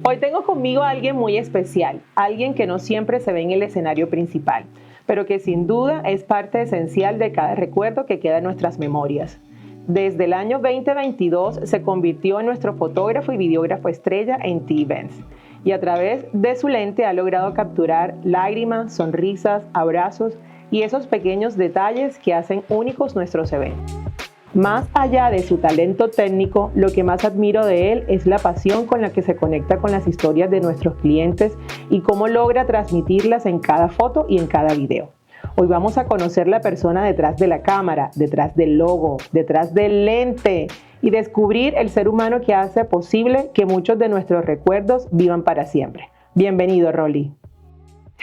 Hoy tengo conmigo a alguien muy especial, alguien que no siempre se ve en el escenario principal, pero que sin duda es parte esencial de cada recuerdo que queda en nuestras memorias. Desde el año 2022 se convirtió en nuestro fotógrafo y videógrafo estrella en T-Events y a través de su lente ha logrado capturar lágrimas, sonrisas, abrazos y esos pequeños detalles que hacen únicos nuestros eventos. Más allá de su talento técnico, lo que más admiro de él es la pasión con la que se conecta con las historias de nuestros clientes y cómo logra transmitirlas en cada foto y en cada video. Hoy vamos a conocer la persona detrás de la cámara, detrás del logo, detrás del lente y descubrir el ser humano que hace posible que muchos de nuestros recuerdos vivan para siempre. Bienvenido, Rolly.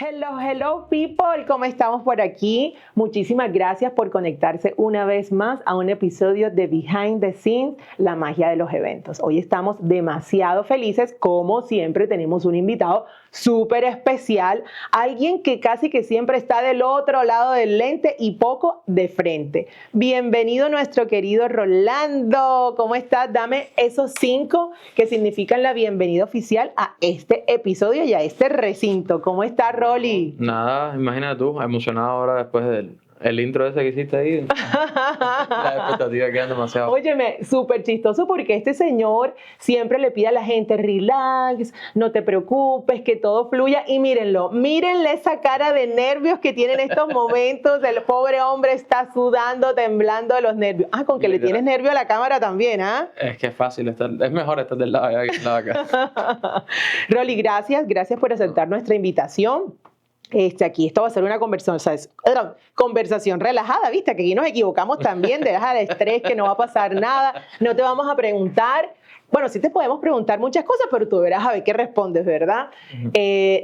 Hello people, ¿cómo estamos por aquí? Muchísimas gracias por conectarse una vez más a un episodio de Behind the Scenes, la magia de los eventos. Hoy estamos demasiado felices, como siempre tenemos un invitado súper especial, alguien que casi que siempre está del otro lado del lente y poco de frente. Bienvenido nuestro querido Rolando, ¿cómo estás? Dame esos 5 que significan la bienvenida oficial a este episodio y a este recinto. ¿Cómo estás, Rolly? Nada, imagínate tú, emocionado ahora después del intro ese que hiciste ahí. Las expectativas quedan demasiado. Óyeme, súper chistoso porque este señor siempre le pide a la gente, relax, no te preocupes, que todo fluya. Y mírenlo, mírenle esa cara de nervios que tiene en estos momentos. El pobre hombre está sudando, temblando de los nervios. Ah, con que le tienes nervio a la cámara también, ¿ah? Es que es fácil estar, es mejor estar del lado allá que del lado acá. Rolly, gracias por aceptar nuestra invitación. Aquí esto va a ser una conversación relajada, ¿viste? Que aquí nos equivocamos también, deja el estrés, que no va a pasar nada, no te vamos a preguntar, bueno, sí te podemos preguntar muchas cosas, pero tú verás a ver qué respondes, ¿verdad?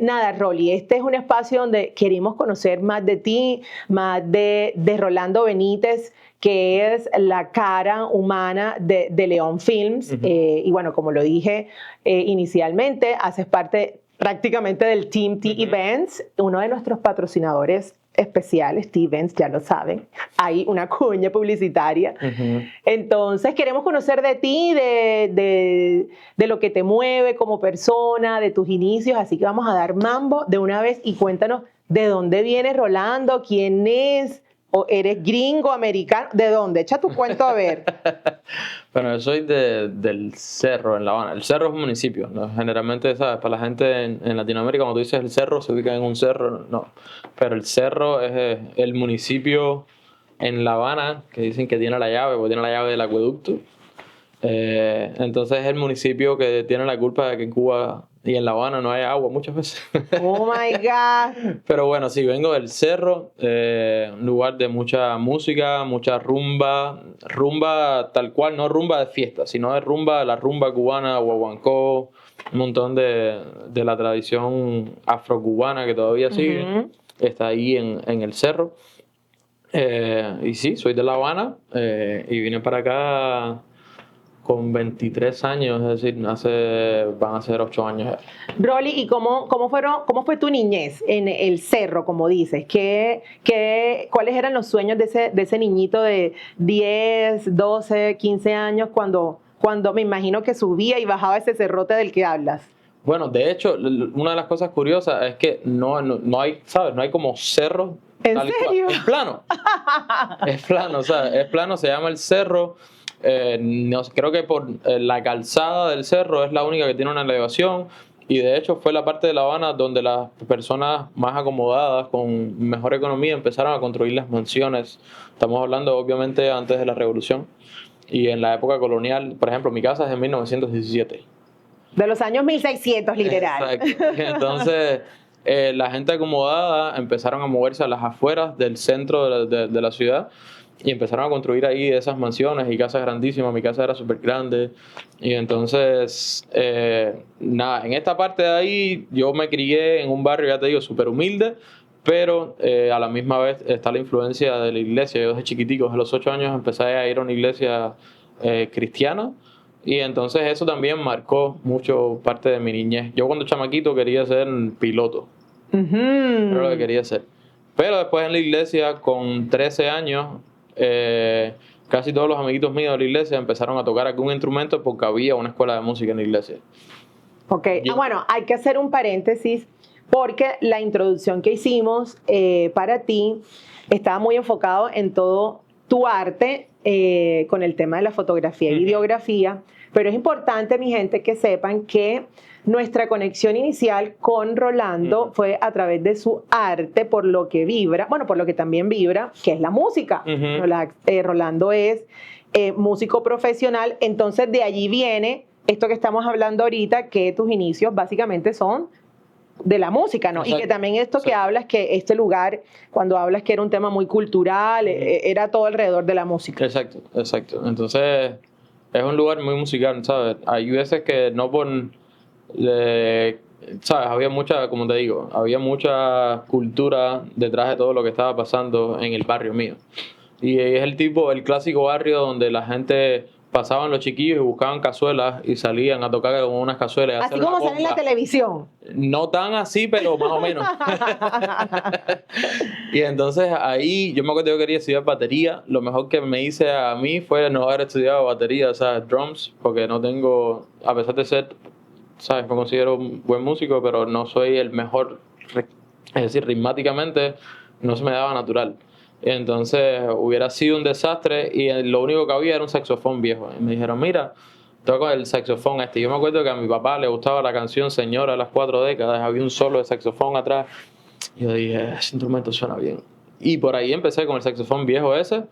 Nada, Rolly, este es un espacio donde queremos conocer más de ti, más de Rolando Benítez, que es la cara humana de León Films, y bueno, como lo dije inicialmente, haces parte prácticamente del Team T-Events, uno de nuestros patrocinadores especiales, T-Events, ya lo saben, hay una cuña publicitaria. Entonces queremos conocer de ti, de lo que te mueve como persona, de tus inicios, así que vamos a dar mambo de una vez y cuéntanos de dónde viene Rolando, quién es, o eres gringo, americano, ¿de dónde? Echa tu cuento a ver. Bueno, yo soy del Cerro, en La Habana. El Cerro es un municipio, ¿no? Generalmente, ¿sabes? Para la gente en Latinoamérica, cuando tú dices el Cerro, se ubica en un cerro, no. Pero el Cerro es el municipio en La Habana, que dicen que tiene la llave, porque tiene la llave del acueducto. Entonces es el municipio que tiene la culpa de que en Cuba y en La Habana no hay agua muchas veces. Oh my God. Pero bueno, sí, vengo del Cerro, un lugar de mucha música, mucha rumba tal cual, no rumba de fiesta, sino de la rumba cubana, guaguancó, un montón de la tradición afrocubana que todavía sigue, está ahí en el Cerro. Y sí, soy de La Habana y vine para acá con 23 años, es decir, van a ser 8 años ya. Rolly, ¿y cómo fue tu niñez en el Cerro, como dices? ¿Cuáles eran los sueños de ese niñito de 10, 12, 15 años cuando me imagino que subía y bajaba ese cerrote del que hablas? Bueno, de hecho, una de las cosas curiosas es que no hay, ¿sabes? No hay como cerro. ¿En serio? Es plano. Es plano, o sea, es plano, se llama el cerro. No, creo que por la calzada del cerro es la única que tiene una elevación y de hecho fue la parte de La Habana donde las personas más acomodadas con mejor economía empezaron a construir las mansiones. Estamos hablando obviamente antes de la revolución y en la época colonial. Por ejemplo, mi casa es de 1917. De los años 1600, literal. Exacto. Entonces la gente acomodada empezaron a moverse a las afueras del centro de la ciudad y empezaron a construir ahí esas mansiones y casas grandísimas. Mi casa era súper grande y entonces nada, en esta parte de ahí yo me crié en un barrio, ya te digo, súper humilde, pero a la misma vez está la influencia de la iglesia. Yo desde chiquitico, a los 8 años empecé a ir a una iglesia cristiana y entonces eso también marcó mucho parte de mi niñez. Yo cuando chamaquito quería ser piloto, era lo que quería ser. Pero después en la iglesia, con 13 años, casi todos los amiguitos míos de la iglesia empezaron a tocar algún instrumento porque había una escuela de música en la iglesia. Ok, bueno, hay que hacer un paréntesis porque la introducción que hicimos para ti estaba muy enfocado en todo tu arte con el tema de la fotografía y videografía, pero es importante, mi gente, que sepan que nuestra conexión inicial con Rolando fue a través de su arte, por lo que vibra, bueno, por lo que también vibra, que es la música. Rolando es músico profesional, entonces de allí viene esto que estamos hablando ahorita, que tus inicios básicamente son de la música, ¿no? Exacto. Y que también esto que hablas, que este lugar, cuando hablas que era un tema muy cultural, era todo alrededor de la música. Exacto, exacto. Entonces, es un lugar muy musical, ¿sabes? Hay veces que no por... ¿sabes? Había mucha, como te digo, había mucha cultura detrás de todo lo que estaba pasando en el barrio mío. Y es el clásico barrio donde la gente pasaban los chiquillos y buscaban cazuelas y salían a tocar con unas cazuelas. Así como sale en la televisión. No tan así, pero más o menos. Y entonces ahí yo me acuerdo que yo quería estudiar batería. Lo mejor que me hice a mí fue no haber estudiado batería, o sea, drums, porque no tengo, a pesar de ser, ¿sabes? Me considero un buen músico, pero no soy el mejor, es decir, ritmáticamente no se me daba natural. Entonces hubiera sido un desastre y lo único que había era un saxofón viejo. Y me dijeron, mira, toco el saxofón este. Yo me acuerdo que a mi papá le gustaba la canción Señora de las 4 décadas, había un solo de saxofón atrás. Y yo dije, ese instrumento suena bien. Y por ahí empecé con el saxofón viejo ese.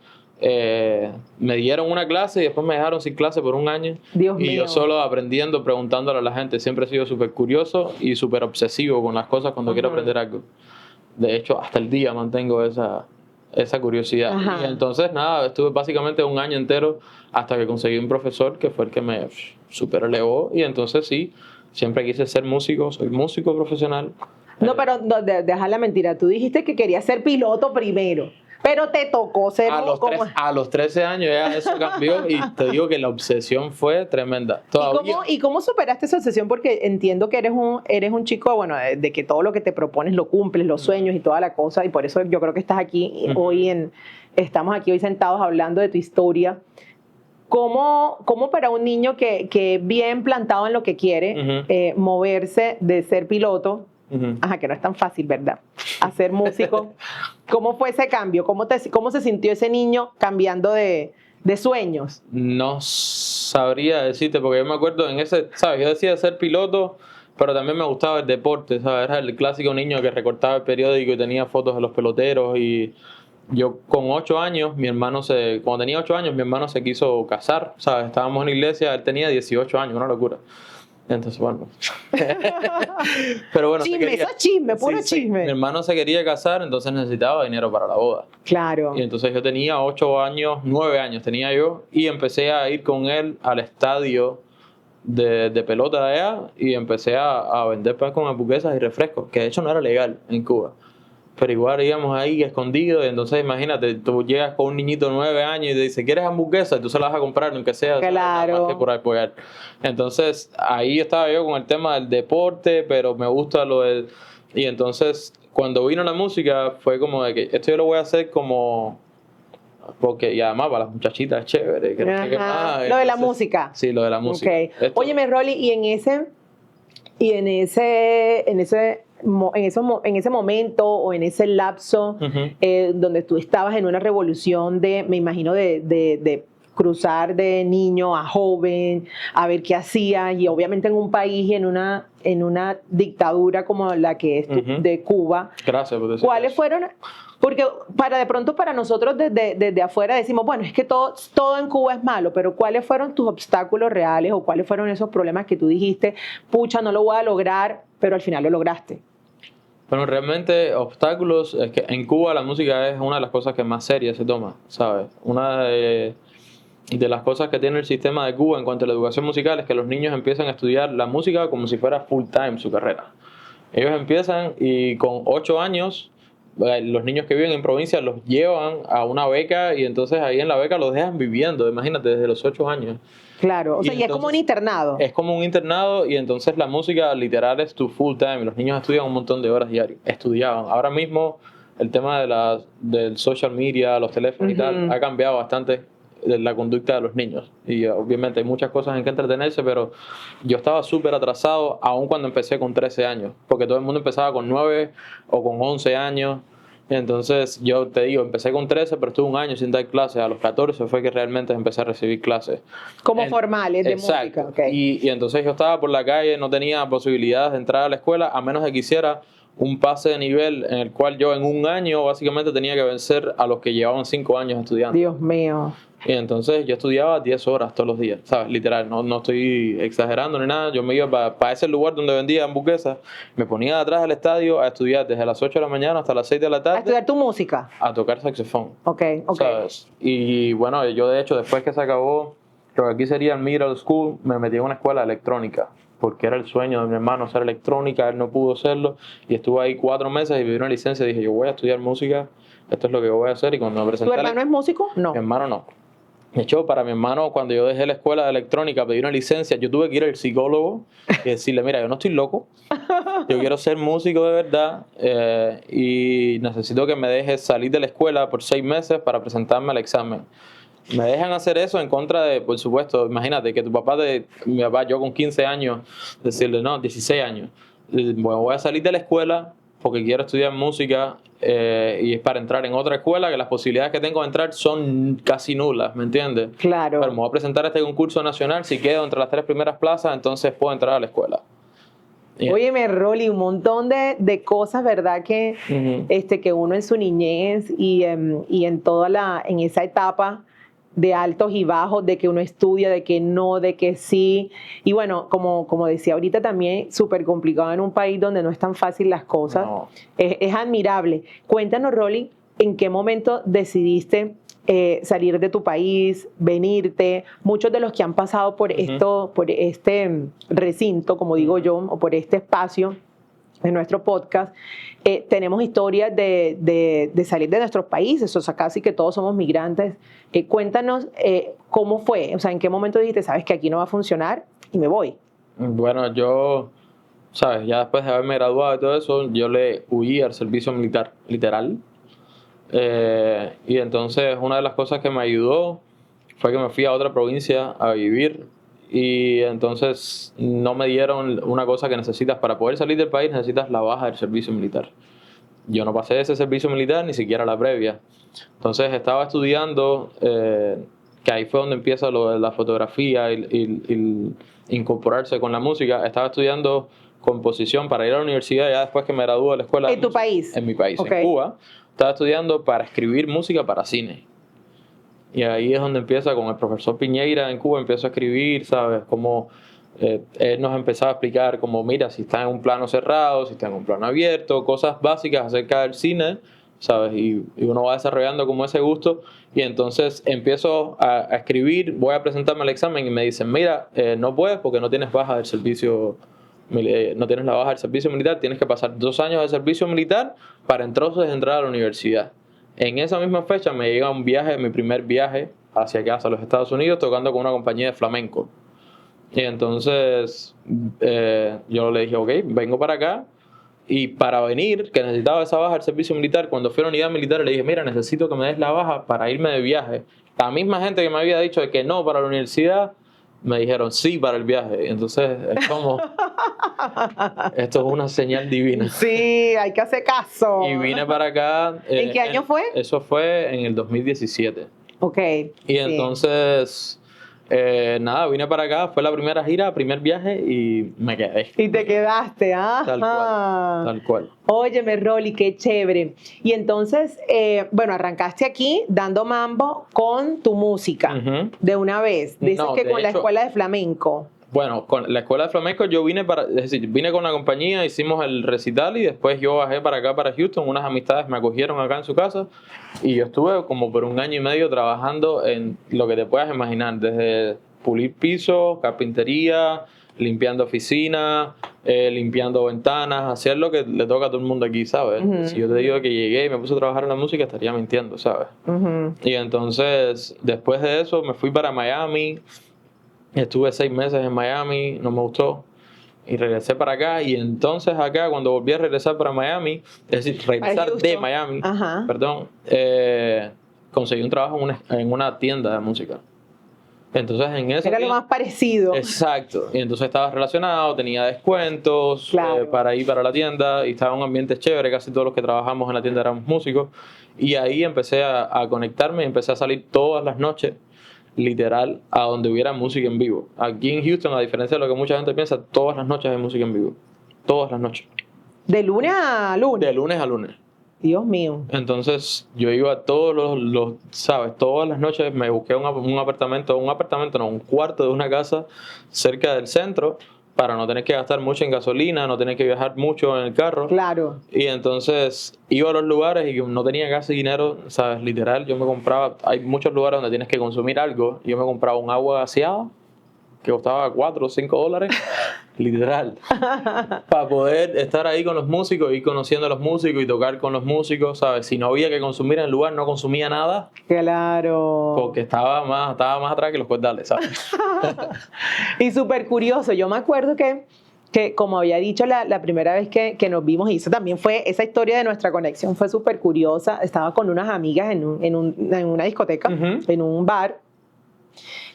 Me dieron una clase y después me dejaron sin clase por un año. Dios y mío. yo solo aprendiendo, preguntándole a la gente. Siempre he sido súper curioso y súper obsesivo con las cosas cuando quiero aprender algo. De hecho, hasta el día mantengo esa curiosidad. Y entonces, nada, estuve básicamente un año entero hasta que conseguí un profesor que fue el que me super elevó. Y entonces sí, siempre quise ser músico, soy músico profesional. No, pero no, deja la mentira. Tú dijiste que querías ser piloto primero, pero te tocó ser... A los 13 años ya eso cambió y te digo que la obsesión fue tremenda. ¿Y cómo superaste esa obsesión? Porque entiendo que eres un chico, bueno, de que todo lo que te propones lo cumples, los sueños y toda la cosa, y por eso yo creo que estás aquí estamos aquí hoy sentados hablando de tu historia. ¿Cómo para un niño que bien plantado en lo que quiere, moverse de ser piloto, que no es tan fácil, ¿verdad?, a ser músico? ¿Cómo fue ese cambio? ¿Cómo se sintió ese niño cambiando de sueños? No sabría decirte, porque yo me acuerdo en ese, ¿sabes? Yo decía ser piloto, pero también me gustaba el deporte, ¿sabes? Era el clásico niño que recortaba el periódico y tenía fotos de los peloteros. Y yo con 8 años, cuando tenía 8 años, mi hermano se quiso casar, ¿sabes? Estábamos en la iglesia, él tenía 18 años, una locura. Entonces, bueno. Pero bueno, chisme, eso es chisme, puro chisme. Mi hermano se quería casar, entonces necesitaba dinero para la boda. Claro. Y entonces yo tenía 9 años tenía yo, y empecé a ir con él al estadio de pelota de allá, y empecé a vender pan con hamburguesas y refrescos, que de hecho no era legal en Cuba. Pero igual íbamos ahí escondidos, y entonces imagínate, tú llegas con un niñito de 9 años y te dice, ¿quieres hamburguesa? Y tú se la vas a comprar, aunque sea, claro, más que por apoyar. Entonces ahí estaba yo con el tema del deporte, pero me gusta lo del... Y entonces cuando vino la música fue como de que esto yo lo voy a hacer como... Porque, y además para las muchachitas es chévere, que no sé qué más. Lo entonces, de la música. Sí, lo de la música. Okay. Óyeme, Rolly, y en ese momento o en ese lapso donde tú estabas en una revolución me imagino, de cruzar de niño a joven, a ver qué hacías, y obviamente en un país y en una dictadura como la que es de Cuba. Gracias por decir ¿Cuáles eso. fueron? Porque de pronto para nosotros desde afuera decimos, bueno, es que todo en Cuba es malo, pero ¿cuáles fueron tus obstáculos reales o cuáles fueron esos problemas que tú dijiste, pucha, no lo voy a lograr, pero al final lo lograste? Bueno, realmente obstáculos, es que en Cuba la música es una de las cosas que más serias se toma, ¿sabes? Una de las cosas que tiene el sistema de Cuba en cuanto a la educación musical es que los niños empiezan a estudiar la música como si fuera full time su carrera. Ellos empiezan y con 8 años, los niños que viven en provincia los llevan a una beca, y entonces ahí en la beca los dejan viviendo, imagínate, desde los 8 años. Claro, o sea, y es como un internado. Es como un internado, y entonces la música literal es tu full time. Los niños estudian un montón de horas diarias. Estudiaban. Ahora mismo el tema del social media, los teléfonos y tal, ha cambiado bastante. la conducta de los niños. Y obviamente hay muchas cosas en que entretenerse, pero yo estaba súper atrasado aún cuando empecé con 13 años, porque todo el mundo empezaba con 9 o con 11 años. Entonces yo te digo, empecé con 13, pero estuve un año sin dar clases. A los 14 fue que realmente empecé a recibir clases. Como formales de Exacto. música. Okay. Y entonces yo estaba por la calle, no tenía posibilidades de entrar a la escuela, a menos de que quisiera un pase de nivel en el cual yo en un año básicamente tenía que vencer a los que llevaban 5 años estudiando. Dios mío. Y entonces yo estudiaba 10 horas todos los días, ¿sabes? Literal, no estoy exagerando ni nada. Yo me iba para ese lugar donde vendía hamburguesas, me ponía atrás del estadio a estudiar desde las 8 de la mañana hasta las 6 de la tarde. ¿A estudiar tu música? A tocar saxofón. Ok. ¿Sabes? Y bueno, yo de hecho después que se acabó, lo que aquí sería el middle school, me metí en una escuela de electrónica, porque era el sueño de mi hermano hacer electrónica, él no pudo hacerlo, y estuve ahí 4 meses y pedí una licencia y dije, yo voy a estudiar música, esto es lo que voy a hacer. Y cuando me presenté... ¿Tu hermano es músico? No. Mi hermano no. De hecho, para mi hermano, cuando yo dejé la escuela de electrónica, pedí una licencia, yo tuve que ir al psicólogo y decirle, mira, yo no estoy loco, yo quiero ser músico de verdad y necesito que me dejes salir de la escuela por 6 meses para presentarme al examen. Me dejan hacer eso en contra de, por supuesto, imagínate que tu papá, mi papá, yo con 15 años, decirle, no, 16 años, bueno, voy a salir de la escuela porque quiero estudiar música y es para entrar en otra escuela que las posibilidades que tengo de entrar son casi nulas, ¿me entiendes? Claro. Pero me voy a presentar a este concurso nacional, si quedo entre las 3 primeras plazas, entonces puedo entrar a la escuela. Óyeme, Rolly, un montón de cosas, ¿verdad? Que, que uno en su niñez y en en esa etapa de altos y bajos, de que uno estudia, de que no, de que sí. Y bueno, como decía ahorita también, súper complicado en un país donde no es tan fácil las cosas. No. Es admirable. Cuéntanos, Rolly, ¿en qué momento decidiste salir de tu país, venirte? Muchos de los que han pasado por por este recinto, como digo yo, o por este espacio en nuestro podcast, tenemos historias de salir de nuestros países, o sea, casi que todos somos migrantes. Cuéntanos cómo fue, o sea, en qué momento dijiste, sabes que aquí no va a funcionar y me voy. Bueno, yo, sabes, ya después de haberme graduado y todo eso, yo le huí al servicio militar, literal. Y entonces una de las cosas que me ayudó fue que me fui a otra provincia a vivir. Y entonces no me dieron una cosa que necesitas para poder salir del país, necesitas la baja del servicio militar. Yo no pasé ese servicio militar, ni siquiera la previa. Entonces estaba estudiando, que ahí fue donde empieza lo de la fotografía y incorporarse con la música. Estaba estudiando composición para ir a la universidad ya después que me gradué de la escuela. ¿En tu país? En mi país, Okay. En Cuba. Estaba estudiando para escribir música para cine. Y ahí es donde empieza con el profesor Piñeira en Cuba, empiezo a escribir, ¿sabes? Como él nos empezaba a explicar como, mira, si está en un plano cerrado, si está en un plano abierto, cosas básicas acerca del cine, ¿sabes? Y uno va desarrollando como ese gusto y entonces empiezo a escribir, voy a presentarme al examen y me dicen, mira, no puedes porque no tienes baja del servicio no tienes la baja del servicio militar, tienes que pasar 2 años de servicio militar para entonces entrar a la universidad. En esa misma fecha me llega un viaje, mi primer viaje hacia acá, hacia los Estados Unidos, tocando con una compañía de flamenco. Y entonces yo le dije, ok, vengo para acá. Y para venir, que necesitaba esa baja del servicio militar, cuando fui a la unidad militar le dije, mira, necesito que me des la baja para irme de viaje. La misma gente que me había dicho de que no para la universidad, me dijeron sí para el viaje. Entonces es como, esto es una señal divina. Sí, hay que hacer caso. Y vine para acá. ¿En qué año fue? Eso fue en el 2017. Ok. Y sí. Entonces, nada, vine para acá, fue la primera gira, primer viaje y me quedé. Y te quedaste, ¿ah? Tal cual. Óyeme, Rolly, qué chévere. Y entonces, bueno, arrancaste aquí dando mambo con tu música de una vez. Dices que con la escuela de flamenco. Bueno, con la escuela de flamenco yo vine es decir, vine con la compañía, hicimos el recital y después yo bajé para acá, para Houston, unas amistades me acogieron acá en su casa y yo estuve como por 1 año y medio trabajando en lo que te puedas imaginar, desde pulir pisos, carpintería, limpiando oficinas, limpiando ventanas, hacer lo que le toca a todo el mundo aquí, ¿sabes? Si yo te digo que llegué y me puse a trabajar en la música, estaría mintiendo, ¿sabes? Y entonces, después de eso, me fui para Miami. Estuve 6 meses en Miami, no me gustó y regresé para acá y entonces acá cuando volví a regresar para Miami, es decir, regresar de Miami, perdón, conseguí un trabajo en una tienda de música. Entonces en eso era lo más parecido. Exacto. Y entonces estaba relacionado, tenía descuentos Claro. para ir para la tienda y estaba en un ambiente chévere. Casi todos los que trabajamos en la tienda éramos músicos. Y ahí empecé a conectarme y empecé a salir todas las noches, literal, a donde hubiera música en vivo. Aquí en Houston, a diferencia de lo que mucha gente piensa, todas las noches hay música en vivo. Todas las noches. ¿De lunes a lunes? De lunes a lunes. Dios mío. Entonces yo iba todos los ¿sabes? Todas las noches me busqué un cuarto de una casa cerca del centro para no tener que gastar mucho en gasolina, no tener que viajar mucho en el carro. Claro. Y entonces iba a los lugares y no tenía casi dinero, ¿sabes? Literal, yo me compraba, hay muchos lugares donde tienes que consumir algo, y yo me compraba un agua gaseada que costaba $4 o $5, literal, para poder estar ahí con los músicos, ir conociendo a los músicos y tocar con los músicos, ¿sabes? Si no había que consumir en el lugar, no consumía nada. Claro. Porque estaba más atrás que los cuerdales, ¿sabes? Y súper curioso, yo me acuerdo que como había dicho la primera vez que nos vimos, y eso también fue, esa historia de nuestra conexión fue súper curiosa. Estaba con unas amigas en una discoteca, en un bar,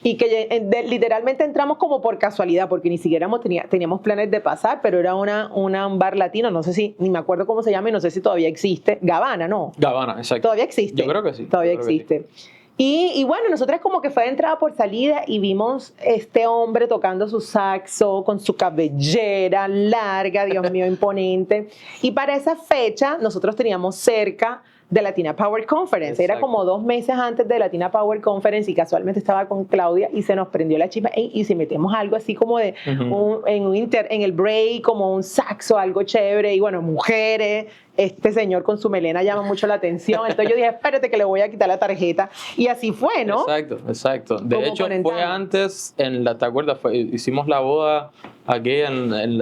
y que literalmente entramos como por casualidad, porque ni siquiera teníamos planes de pasar, pero era un bar latino, no sé si, ni me acuerdo cómo se llama y no sé si todavía existe. Gabbana, ¿no? Gabbana, exacto. Todavía existe. Yo creo que sí. Todavía existe. Y bueno, nosotros como que fue de entrada por salida y vimos este hombre tocando su saxo con su cabellera larga, Dios mío, imponente. Y para esa fecha nosotros teníamos cerca de Latina Power Conference. Exacto. Era como 2 meses antes de Latina Power Conference y casualmente estaba con Claudia y se nos prendió la chispa y si metemos algo así como de en el break, como un saxo, algo chévere, y bueno, mujeres, este señor con su melena llama mucho la atención. Entonces yo dije, espérate que le voy a quitar la tarjeta. Y así fue, ¿no? Exacto. De Como hecho, conectando. fue antes, ¿te acuerdas? Hicimos la boda aquí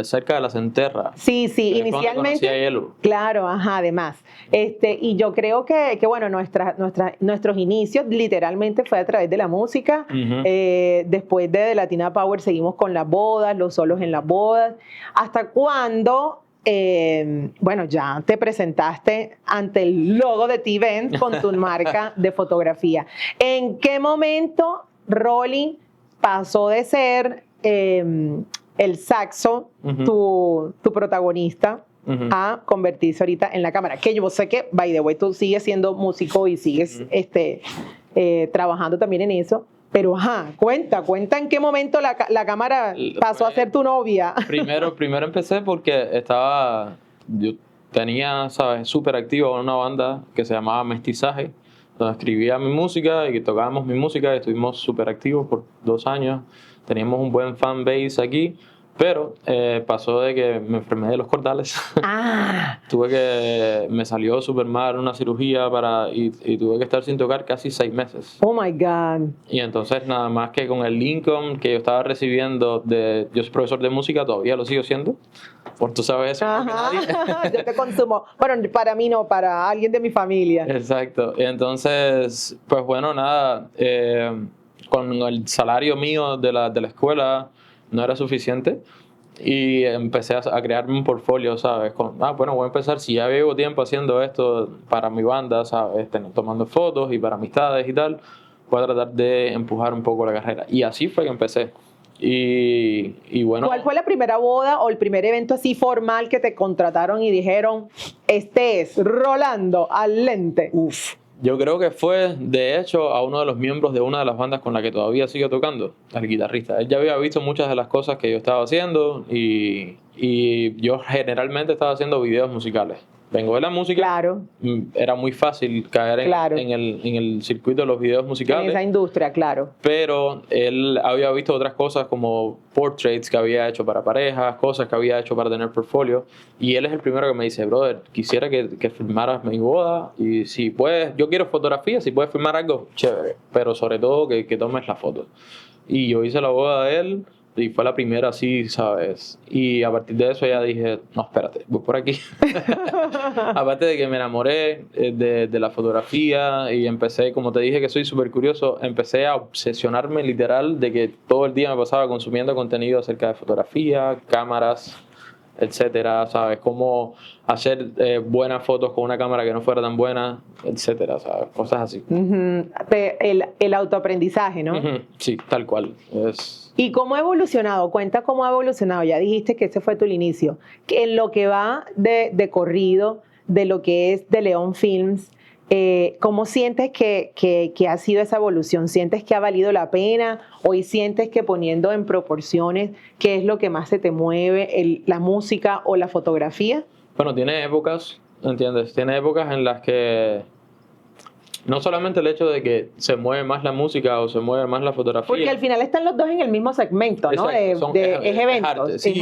cerca de la Centerra. Sí, Que inicialmente. conocí a Elo. Claro, ajá, además. Y yo creo que bueno, nuestros inicios literalmente fue a través de la música. Después de Latina Power seguimos con las bodas, los solos en las bodas. ¿Hasta cuándo? Bueno, ya te presentaste ante el logo de T-Event con tu marca de fotografía. ¿En qué momento Rolly pasó de ser el saxo, tu protagonista, a convertirse ahorita en la cámara? Que yo sé que, by the way, tú sigues siendo músico y sigues trabajando también en eso. Pero cuenta en qué momento la cámara pasó a ser tu novia. Primero empecé porque yo tenía, ¿sabes?, súper activo en una banda que se llamaba Mestizaje, donde escribía mi música y tocábamos mi música y estuvimos súper activos por 2 años. Teníamos un buen fan base aquí, pero pasó de que me enfermé de los cordales. Me salió súper mal una cirugía y tuve que estar sin tocar casi 6 meses. Oh my God. Y entonces nada más que con el income que yo estaba recibiendo yo soy profesor de música, todavía lo sigo siendo, por tú sabes eso. Yo te consumo. Bueno, para mí no, para alguien de mi familia. Exacto. Y entonces, pues bueno, nada, con el salario mío de la escuela no era suficiente y empecé a crearme un portfolio, ¿sabes? Bueno, voy a empezar, si ya llevo tiempo haciendo esto para mi banda, ¿sabes? Tomando fotos y para amistades y tal, voy a tratar de empujar un poco la carrera. Y así fue que empecé. Y bueno. ¿Cuál fue la primera boda o el primer evento así formal que te contrataron y dijeron, este es Rolando al lente? Yo creo que fue, de hecho, a uno de los miembros de una de las bandas con la que todavía sigo tocando, al guitarrista. Él ya había visto muchas de las cosas que yo estaba haciendo y yo generalmente estaba haciendo videos musicales. Vengo de la música, claro. Era muy fácil caer en el circuito de los videos musicales. En esa industria, claro. Pero él había visto otras cosas como portraits que había hecho para parejas, cosas que había hecho para tener portfolio. Y él es el primero que me dice, brother, quisiera que filmaras mi boda y si puedes, yo quiero fotografía, si puedes filmar algo, chévere. Pero sobre todo que tomes la foto. Y yo hice la boda de él. Y fue la primera así, ¿sabes? Y a partir de eso ya dije, no, espérate, voy por aquí. Aparte de que me enamoré de la fotografía y empecé, como te dije que soy súper curioso, empecé a obsesionarme literal de que todo el día me pasaba consumiendo contenido acerca de fotografía, cámaras, etcétera, ¿sabes? Cómo hacer buenas fotos con una cámara que no fuera tan buena, etcétera, ¿sabes? Cosas así. El autoaprendizaje, ¿no? Sí, tal cual. ¿Y cómo ha evolucionado? Cuenta cómo ha evolucionado. Ya dijiste que ese fue tu inicio. Que en lo que va de corrido, de lo que es de León Films, ¿cómo sientes que ha sido esa evolución? ¿Sientes que ha valido la pena? ¿Hoy sientes que poniendo en proporciones qué es lo que más se te mueve, la música o la fotografía? Bueno, tiene épocas, ¿entiendes? Tiene épocas en las que no solamente el hecho de que se mueve más la música o se mueve más la fotografía. Porque al final están los dos en el mismo segmento, ¿no? Exacto, Es eventos. arte, sí,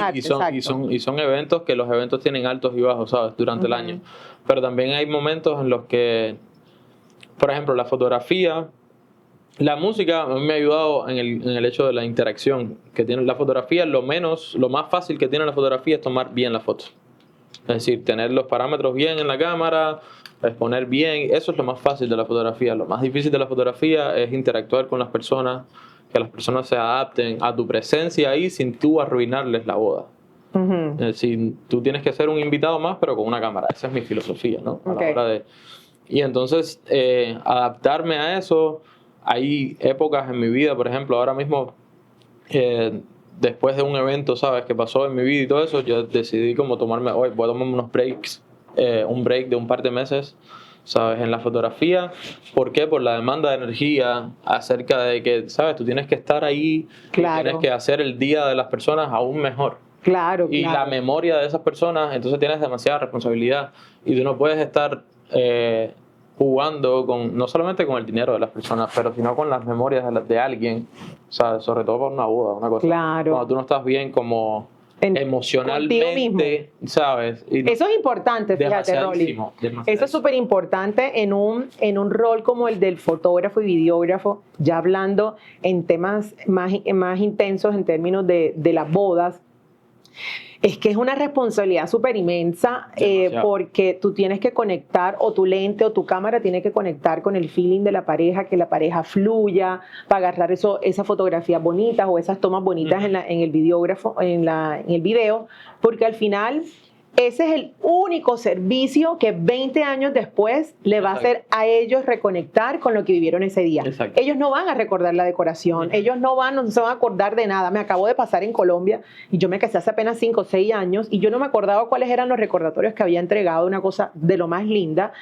y son eventos que los eventos tienen altos y bajos, ¿sabes? Durante el año. Pero también hay momentos en los que, por ejemplo, la fotografía, la música a mí me ha ayudado en el hecho de la interacción que tiene la fotografía. Lo más fácil que tiene la fotografía es tomar bien la foto. Es decir, tener los parámetros bien en la cámara, exponer bien, eso es lo más fácil de la fotografía. Lo más difícil de la fotografía es interactuar con las personas, que las personas se adapten a tu presencia ahí sin tú arruinarles la boda. Es decir, tú tienes que ser un invitado más, pero con una cámara. Esa es mi filosofía, ¿no? A la hora de... Y entonces, adaptarme a eso, hay épocas en mi vida, por ejemplo, ahora mismo, después de un evento, ¿sabes?, que pasó en mi vida y todo eso, yo decidí como voy a tomarme unos breaks, un break de un par de meses, ¿sabes?, en la fotografía. ¿Por qué? Por la demanda de energía, acerca de que, ¿sabes?, tú tienes que estar ahí, tienes que hacer el día de las personas aún mejor. Y la memoria de esas personas, entonces tienes demasiada responsabilidad y tú no puedes estar jugando no solamente con el dinero de las personas, pero sino con las memorias de alguien, ¿sabes? Sobre todo por una boda, una cosa. Cuando tú no estás bien como emocionalmente, ¿sabes? Y eso es importante, fíjate, Rolly. Eso es súper importante en un rol como el del fotógrafo y videógrafo, ya hablando en temas más intensos en términos de las bodas. Es que es una responsabilidad súper inmensa porque tú tienes que conectar, o tu lente o tu cámara tiene que conectar con el feeling de la pareja, que la pareja fluya, para agarrar esas fotografías bonitas o esas tomas bonitas en el videógrafo, en el video, porque al final ese es el único servicio que 20 años después le va a hacer a ellos reconectar con lo que vivieron ese día. Ellos no van a recordar la decoración, ellos no se van a acordar de nada. Me acabo de pasar en Colombia y yo me casé hace apenas 5 o 6 años y yo no me acordaba cuáles eran los recordatorios que había entregado, una cosa de lo más linda.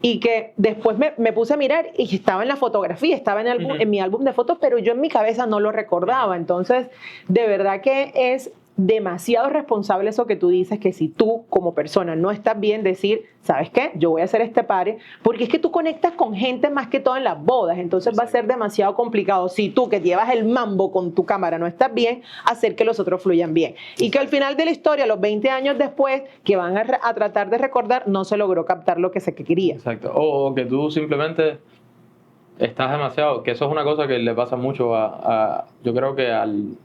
Y que después me puse a mirar y estaba en la fotografía, estaba en mi álbum de fotos, pero yo en mi cabeza no lo recordaba. Entonces, de verdad que es demasiado responsable eso que tú dices, que si tú como persona no estás bien, decir, ¿sabes qué? Yo voy a hacer este party, porque es que tú conectas con gente más que todo en las bodas, entonces va a ser demasiado complicado si tú, que llevas el mambo con tu cámara, no estás bien, hacer que los otros fluyan bien. Y que al final de la historia, los 20 años después, que van a tratar de recordar, no se logró captar lo que se quería. Exacto. O que tú simplemente estás demasiado, que eso es una cosa que le pasa mucho yo creo que al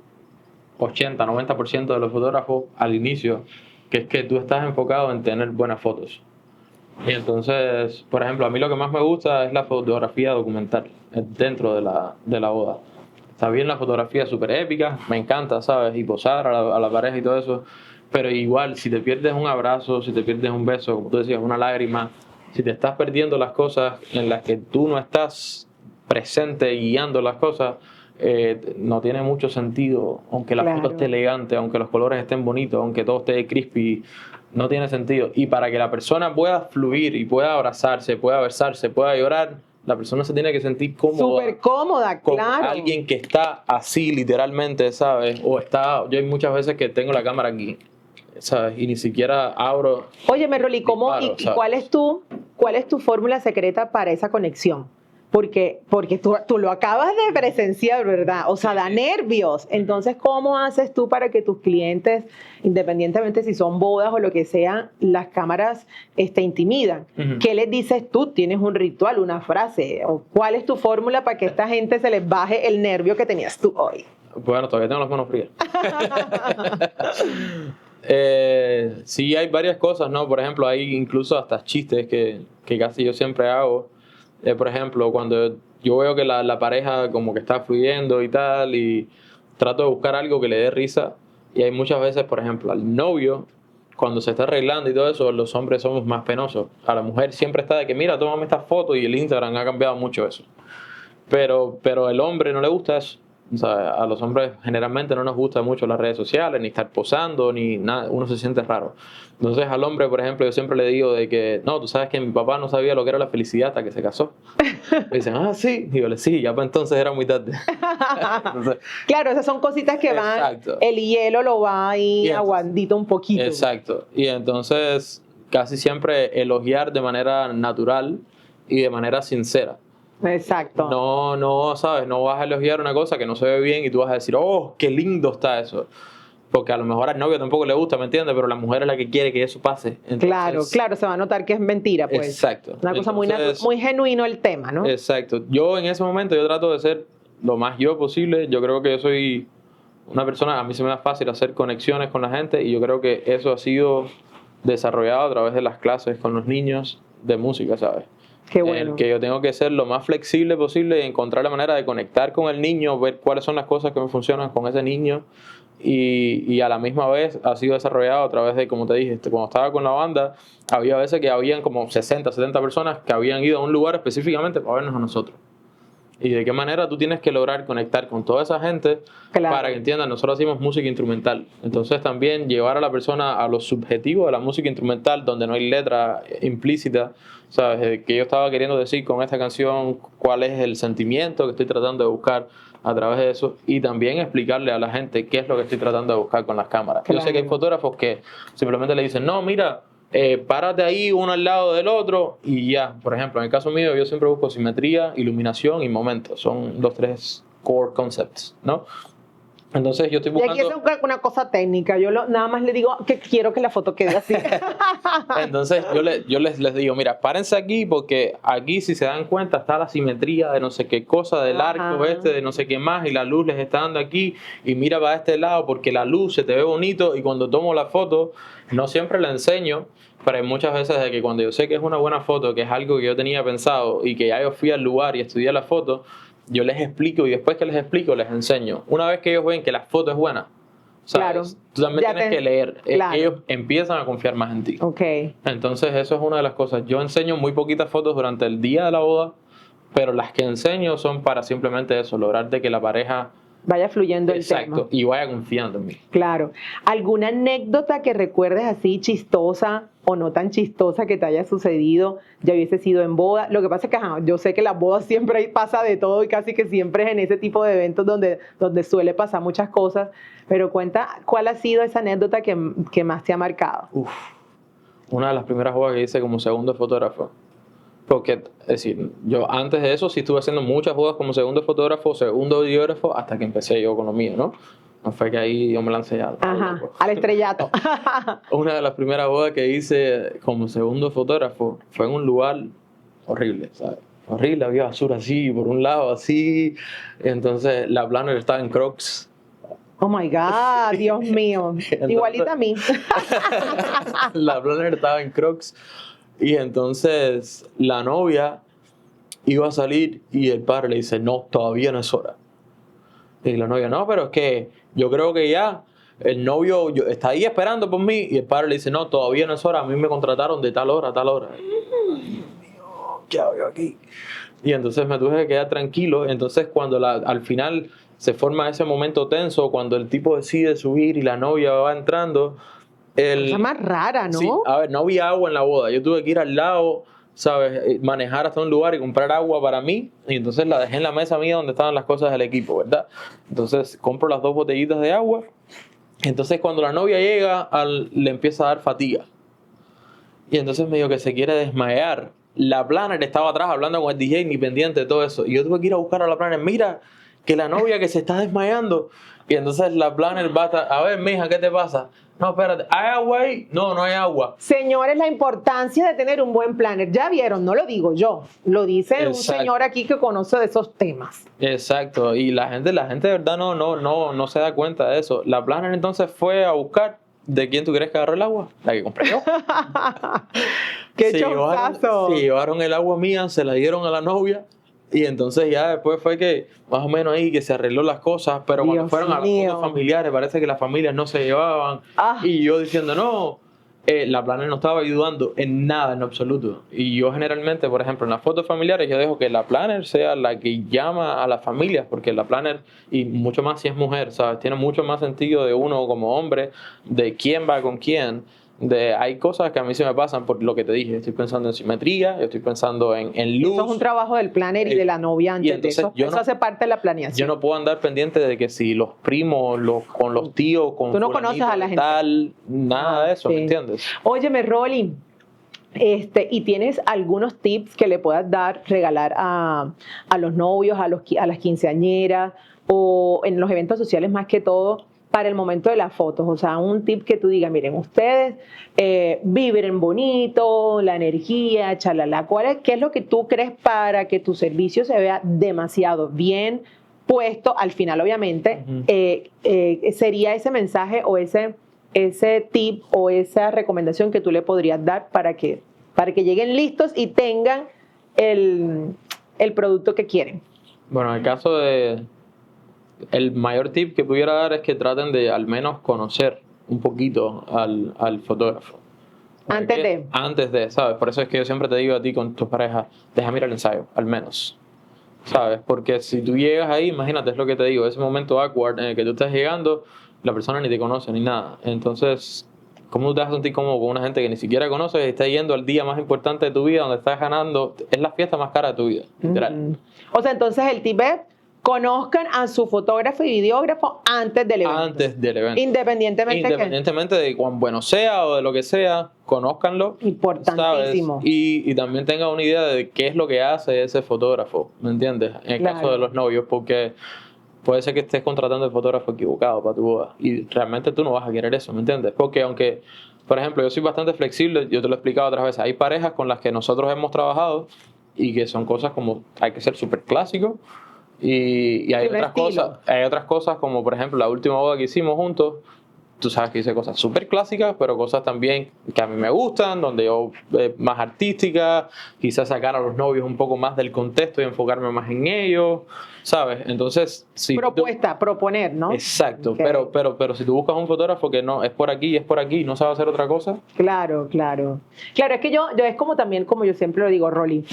80-90% de los fotógrafos al inicio, que es que tú estás enfocado en tener buenas fotos. Y entonces, por ejemplo, a mí lo que más me gusta es la fotografía documental dentro de la boda. Está bien la fotografía súper épica, me encanta, ¿sabes? Y posar a la pareja y todo eso, pero igual, si te pierdes un abrazo, si te pierdes un beso, como tú decías, una lágrima, si te estás perdiendo las cosas en las que tú no estás presente guiando las cosas, no tiene mucho sentido, aunque la foto esté elegante, aunque los colores estén bonitos, aunque todo esté crispy, no tiene sentido. Y para que la persona pueda fluir y pueda abrazarse, pueda besarse, pueda llorar, la persona se tiene que sentir cómoda. Súper cómoda, con claro. Alguien que está así literalmente, ¿sabes? Yo hay muchas veces que tengo la cámara aquí, ¿sabes? Y ni siquiera abro. Óyeme, Rolly, ¿cuál es tu fórmula secreta para esa conexión? Porque tú lo acabas de presenciar, ¿verdad? O sea, da nervios. Entonces, ¿cómo haces tú para que tus clientes, independientemente si son bodas o lo que sea, las cámaras intimidan? ¿Qué les dices tú? ¿Tienes un ritual, una frase? ¿O cuál es tu fórmula para que esta gente se les baje el nervio que tenías tú hoy? Bueno, todavía tengo las manos frías. Sí, hay varias cosas, ¿no? Por ejemplo, hay incluso hasta chistes que casi yo siempre hago. Por ejemplo, cuando yo veo que la pareja como que está fluyendo y tal, y trato de buscar algo que le dé risa, y hay muchas veces, por ejemplo, al novio cuando se está arreglando y todo eso, los hombres somos más penosos. A la mujer siempre está de que, mira, tómame esta foto, y el Instagram ha cambiado mucho eso. Pero el hombre no le gusta eso. O sea, a los hombres generalmente no nos gusta mucho las redes sociales, ni estar posando, ni nada. Uno se siente raro. Entonces al hombre, por ejemplo, yo siempre le digo de que, no, tú sabes que mi papá no sabía lo que era la felicidad hasta que se casó. Me dicen, sí. Y yo le sí, ya para entonces era muy tarde. Entonces, claro, esas son cositas que van, exacto. el hielo lo va ahí entonces, aguandito un poquito. Exacto. Y entonces casi siempre elogiar de manera natural y de manera sincera. Exacto. No, ¿sabes? No vas a elogiar una cosa que no se ve bien y tú vas a decir, oh, qué lindo está eso. Porque a lo mejor al novio tampoco le gusta, ¿me entiendes? Pero la mujer es la que quiere que eso pase. Entonces, claro, se va a notar que es mentira, pues. Exacto. Una cosa muy genuino el tema, ¿no? Exacto. Yo en ese momento yo trato de ser lo más yo posible. Yo creo que yo soy una persona, a mí se me da fácil hacer conexiones con la gente y yo creo que eso ha sido desarrollado a través de las clases con los niños de música, ¿sabes? Qué bueno. Que yo tengo que ser lo más flexible posible y encontrar la manera de conectar con el niño, ver cuáles son las cosas que me funcionan con ese niño y a la misma vez ha sido desarrollado a través de, como te dije, cuando estaba con la banda, había veces que habían como 60, 70 personas que habían ido a un lugar específicamente para vernos a nosotros. Y de qué manera tú tienes que lograr conectar con toda esa gente para que entiendan, nosotros hacemos música instrumental. Entonces también llevar a la persona a lo subjetivo de la música instrumental, donde no hay letra implícita, ¿sabes? Que yo estaba queriendo decir con esta canción, cuál es el sentimiento que estoy tratando de buscar a través de eso, y también explicarle a la gente qué es lo que estoy tratando de buscar con las cámaras. Claro. Yo sé que hay fotógrafos que simplemente le dicen, no, mira, párate ahí uno al lado del otro y ya. Por ejemplo, en el caso mío yo siempre busco simetría, iluminación y momento. Son los 3 core concepts, ¿no? Entonces yo estoy buscando... Y aquí es una cosa técnica. Yo nada más le digo que quiero que la foto quede así. Entonces yo les digo, mira, párense aquí porque aquí, si se dan cuenta, está la simetría de no sé qué cosa, del arco de no sé qué más, y la luz les está dando aquí, y mira para este lado porque la luz se te ve bonito, y cuando tomo la foto, no siempre la enseño, pero hay muchas veces de que cuando yo sé que es una buena foto, que es algo que yo tenía pensado y que ya yo fui al lugar y estudié la foto, yo les explico, y después que les explico, les enseño. Una vez que ellos ven que la foto es buena, ¿sabes? Claro. Tú también tienes que leer. Claro. Ellos empiezan a confiar más en ti. Okay. Entonces eso es una de las cosas. Yo enseño muy poquitas fotos durante el día de la boda, pero las que enseño son para simplemente eso, lograr de que la pareja vaya fluyendo el tema. Exacto, y vaya confiando en mí. Claro. ¿Alguna anécdota que recuerdes así chistosa o no tan chistosa que te haya sucedido, ya hubiese sido en boda? Lo que pasa es que yo sé que las bodas siempre pasa de todo y casi que siempre es en ese tipo de eventos donde suele pasar muchas cosas, pero cuenta cuál ha sido esa anécdota que más te ha marcado. Una de las primeras bodas que hice como segundo fotógrafo. Porque, es decir, yo antes de eso sí estuve haciendo muchas bodas como segundo fotógrafo, segundo videógrafo, hasta que empecé yo con lo mío, ¿no? No fue que ahí yo me lancé al estrellato. Una de las primeras bodas que hice como segundo fotógrafo fue en un lugar horrible, ¿sabes? Horrible, había basura así, por un lado así. Entonces la planner estaba en Crocs. Oh my God, sí. Dios mío. Entonces, igualita a mí. La planner estaba en Crocs. Y entonces la novia iba a salir y el padre le dice, no, todavía no es hora. Y la novia, no, pero es que yo creo que ya el novio está ahí esperando por mí. Y el padre le dice, no, todavía no es hora, a mí me contrataron de tal hora a tal hora. Dios mío, ¿qué hago yo aquí? Y entonces me tuve que quedar tranquilo. Entonces cuando al final se forma ese momento tenso, cuando el tipo decide subir y la novia va entrando... Cosa más rara, ¿no? Sí, a ver, no había agua en la boda. Yo tuve que ir al lado, ¿sabes? Manejar hasta un lugar y comprar agua para mí. Y entonces la dejé en la mesa mía donde estaban las cosas del equipo, ¿verdad? Entonces compro las 2 botellitas de agua. Entonces cuando la novia llega, le empieza a dar fatiga. Y entonces medio que se quiere desmayar. La planner estaba atrás hablando con el DJ, ni pendiente de todo eso. Y yo tuve que ir a buscar a la planner. Mira, que la novia que se está desmayando. Y entonces la planner va a ver, mija, ¿qué te pasa? No, espérate, ¿hay agua ahí? No, no hay agua. Señores, la importancia de tener un buen planner. Ya vieron, no lo digo yo, lo dice un señor aquí que conoce de esos temas. Exacto, y la gente de verdad no se da cuenta de eso. La planner entonces fue a buscar, ¿de quién tú crees que agarró el agua? La que compré yo. ¡Qué choncazo! Se llevaron el agua mía, se la dieron a la novia. Y entonces ya después fue que más o menos ahí que se arregló las cosas, pero cuando fueron a las cosas familiares, parece que las familias no se llevaban. Y yo diciendo, no, la planner no estaba ayudando en nada, en absoluto. Y yo generalmente, por ejemplo, en las fotos familiares, yo dejo que la planner sea la que llama a las familias, porque la planner, y mucho más si es mujer, ¿sabes? Tiene mucho más sentido de uno como hombre, de quién va con quién. Hay cosas que a mí se me pasan por lo que te dije. Estoy pensando en simetría, estoy pensando en luz. Eso es un trabajo del planner y de la novia antes de eso. Eso hace parte de la planeación. Yo no puedo andar pendiente de que si los primos, con los tíos, con tú no conoces a la gente. Tal, nada de eso, sí. ¿me entiendes? Óyeme, Rolly, ¿y tienes algunos tips que le puedas dar, regalar a los novios, a las quinceañeras o en los eventos sociales más que todo, para el momento de las fotos? O sea, un tip que tú digas, miren, ustedes vibren bonito, la energía, chalala. ¿Qué es lo que tú crees para que tu servicio se vea demasiado bien puesto? Al final, obviamente, sería ese mensaje o ese tip o esa recomendación que tú le podrías dar para que lleguen listos y tengan el producto que quieren. Bueno, en el caso de... El mayor tip que pudiera dar es que traten de al menos conocer un poquito al fotógrafo. Antes de, ¿sabes? Por eso es que yo siempre te digo a ti con tus parejas, deja mirar el ensayo, al menos. ¿Sabes? Porque si tú llegas ahí, imagínate, es lo que te digo, ese momento awkward en el que tú estás llegando, la persona ni te conoce ni nada. Entonces, ¿cómo tú te vas a sentir cómodo con una gente que ni siquiera conoces y está yendo al día más importante de tu vida, donde estás ganando? Es la fiesta más cara de tu vida, literal. O sea, entonces el tip es: conozcan a su fotógrafo y videógrafo antes del evento. Antes del evento. Independientemente de cuán bueno sea o de lo que sea, conózcanlo. Importantísimo. Y también tengan una idea de qué es lo que hace ese fotógrafo, ¿me entiendes? En el caso de los novios, porque puede ser que estés contratando el fotógrafo equivocado para tu boda y realmente tú no vas a querer eso, ¿me entiendes? Porque aunque, por ejemplo, yo soy bastante flexible, yo te lo he explicado otras veces, hay parejas con las que nosotros hemos trabajado y que son cosas como hay que ser súper clásicos. Y hay otras cosas como por ejemplo la última boda que hicimos juntos, tú sabes que hice cosas súper clásicas, pero cosas también que a mí me gustan, donde yo más artística, quizás sacar a los novios un poco más del contexto y enfocarme más en ellos, ¿sabes? Entonces, si proponer, ¿no? Exacto, Okay. pero si tú buscas un fotógrafo que no es por aquí y no sabe hacer otra cosa. Claro, es que yo es como también, como yo siempre lo digo, Rolly,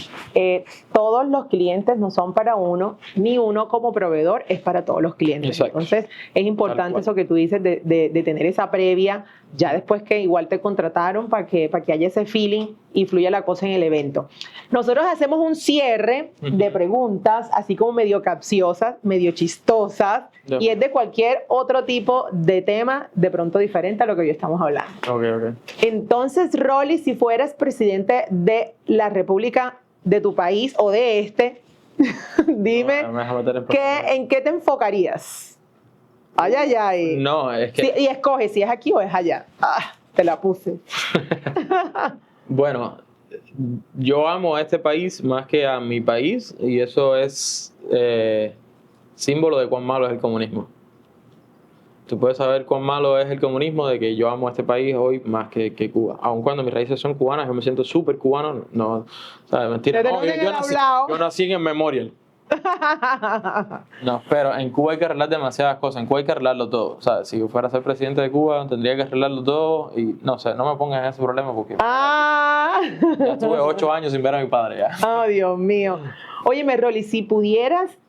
todos los clientes no son para uno, ni uno como proveedor es para todos los clientes. Exacto. Entonces, es importante eso que tú dices de tener esa previa, ya después que igual te contrataron para que haya ese feeling y fluya la cosa en el evento. Nosotros hacemos un cierre de preguntas, así como medio capciosas, medio chistosas, y es de cualquier otro tipo de tema, de pronto diferente a lo que hoy estamos hablando. Okay. Entonces, Rolly, si fueras presidente de la República de tu país o de dime, ¿en qué te enfocarías? Ay. No, es que... Sí, y escoge si es aquí o es allá. Te la puse. Bueno, yo amo a este país más que a mi país y eso es símbolo de cuán malo es el comunismo. Tú puedes saber cuán malo es el comunismo de que yo amo a este país hoy más que Cuba. Aun cuando mis raíces son cubanas, yo me siento súper cubano. No, ¿sabes? Mentira. No, yo nací en Memorial. No, pero en Cuba hay que arreglar demasiadas cosas. En Cuba hay que arreglarlo todo. ¿Sabes? Si yo fuera a ser presidente de Cuba, tendría que arreglarlo todo. Y no sé, no me pongas en ese problema porque ya estuve 8 años sin ver a mi padre ya. Oh, Dios mío. Óyeme, Rolly, si pudieras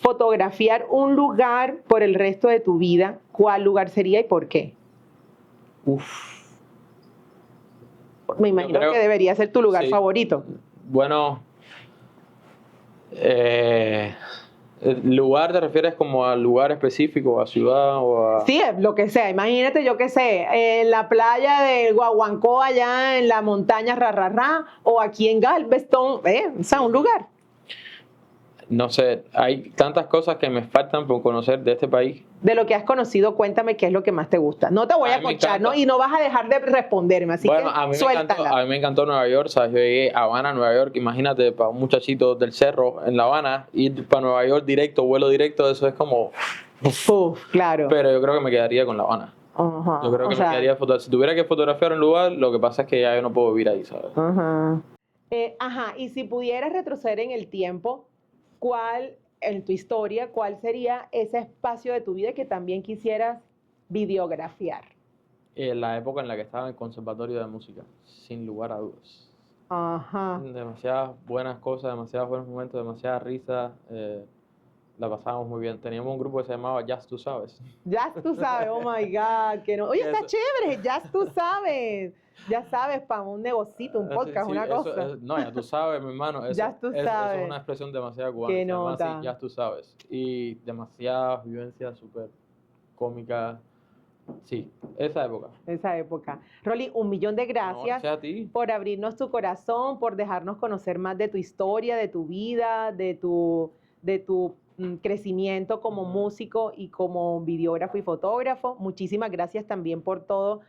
fotografiar un lugar por el resto de tu vida, ¿cuál lugar sería y por qué? Me imagino que debería ser tu lugar favorito. Bueno, ¿lugar te refieres como a lugar específico, a ciudad o a...? Sí, lo que sea. Imagínate, yo qué sé, en la playa de Guaguancó, allá en la montaña o aquí en Galveston, o sea, un lugar. No sé, hay tantas cosas que me faltan por conocer de este país. De lo que has conocido, cuéntame qué es lo que más te gusta. No te voy a corchar, ¿no? Y no vas a dejar de responderme, así que suéltala. A mí me encantó Nueva York, ¿sabes? Yo llegué a Habana, Nueva York. Imagínate, para un muchachito del cerro en La Habana, ir para Nueva York directo, vuelo directo, eso es como... claro. Pero yo creo que me quedaría con La Habana. Yo creo que me quedaría si tuviera que fotografiar un lugar, lo que pasa es que ya yo no puedo vivir ahí, ¿sabes? Y si pudieras retroceder en el tiempo, en tu historia, ¿cuál sería ese espacio de tu vida que también quisieras videografiar? la época en la que estaba en el conservatorio de música, sin lugar a dudas. Ajá. Demasiadas buenas cosas, demasiados buenos momentos, demasiadas risas. La pasábamos muy bien. Teníamos un grupo que se llamaba Jazz Tú Sabes. Jazz Tú Sabes, oh my God, que no. Oye, está chévere, Jazz Tú Sabes. Ya sabes, para un negocito, un podcast, Sí, una cosa. no, ya tú sabes, mi hermano. Jazz Tú Eso Sabes. es una expresión demasiado cubana. Qué Se llama así, nota. Jazz Tú Sabes. Y demasiadas vivencias súper cómicas. Sí, esa época. Esa época. Rolly, 1.000.000 de No, gracias gracias a ti. por abrirnos tu corazón, por dejarnos conocer más de tu historia, de tu vida, de tu crecimiento como músico y como videógrafo y fotógrafo. Muchísimas gracias también por todo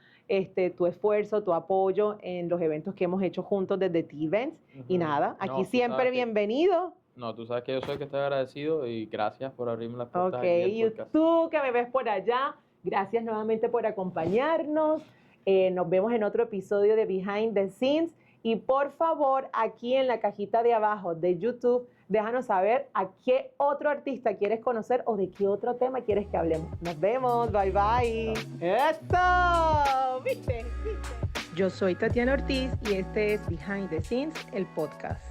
tu esfuerzo, tu apoyo en los eventos que hemos hecho juntos desde T-Events. Y nada, aquí No, siempre bienvenido. No, tú sabes que yo soy el que estoy agradecido y gracias por abrirme las puertas. Ok, aquí del y podcast. tú que me ves por allá, gracias nuevamente por acompañarnos. Nos vemos en otro episodio de Behind the Scenes. Y por favor, aquí en la cajita de abajo de YouTube, déjanos saber a qué otro artista quieres conocer o de qué otro tema quieres que hablemos. Nos vemos, bye bye. ¡Eso! ¿Viste? Yo soy Tatiana Ortiz y este es Behind the Scenes, el podcast.